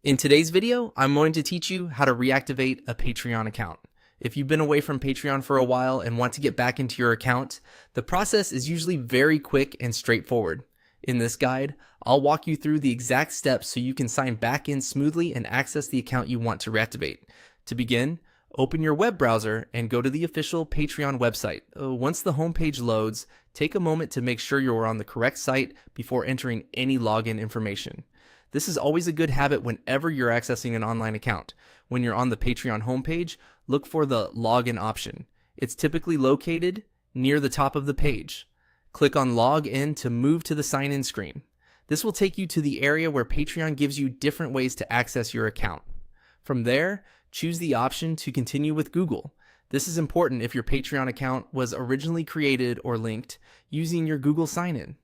In today's video, I'm going to teach you how to reactivate a Patreon account. If you've been away from Patreon for a while and want to get back into your account, the process is usually very quick and straightforward. In this guide, I'll walk you through the exact steps so you can sign back in smoothly and access the account you want to reactivate. To begin, open your web browser and go to the official Patreon website. Once the homepage loads, take a moment to make sure you're on the correct site before entering any login information. This is always a good habit whenever you're accessing an online account. When you're on the Patreon homepage, look for the login option. It's typically located near the top of the page. Click on Log In to move to the sign in screen. This will take you to the area where Patreon gives you different ways to access your account. From there, choose the option to continue with Google. This is important if your Patreon account was originally created or linked using your Google sign-in.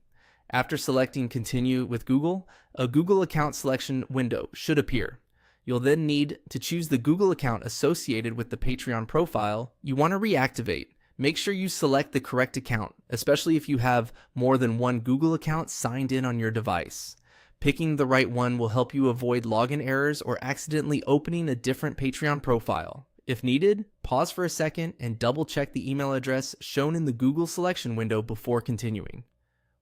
After selecting Continue with Google, a Google account selection window should appear. You'll then need to choose the Google account associated with the Patreon profile you want to reactivate. Make sure you select the correct account, especially if you have more than one Google account signed in on your device. Picking the right one will help you avoid login errors or accidentally opening a different Patreon profile. If needed, pause for a second and double check the email address shown in the Google selection window before continuing.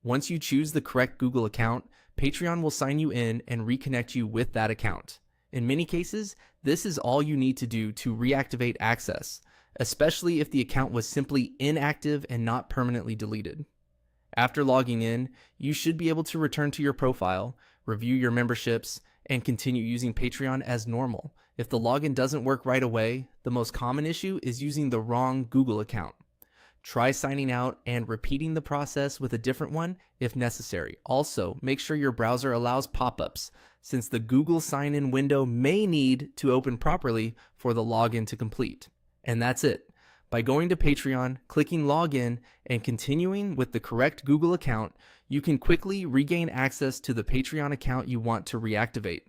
Once you choose the correct Google account, Patreon will sign you in and reconnect you with that account. In many cases, this is all you need to do to reactivate access, especially if the account was simply inactive and not permanently deleted. After logging in, you should be able to return to your profile, review your memberships, and continue using Patreon as normal. If the login doesn't work right away, the most common issue is using the wrong Google account. Try signing out and repeating the process with a different one if necessary. Also, make sure your browser allows pop-ups, since the Google sign-in window may need to open properly for the login to complete. And that's it. By going to Patreon, clicking Login, and continuing with the correct Google account, you can quickly regain access to the Patreon account you want to reactivate.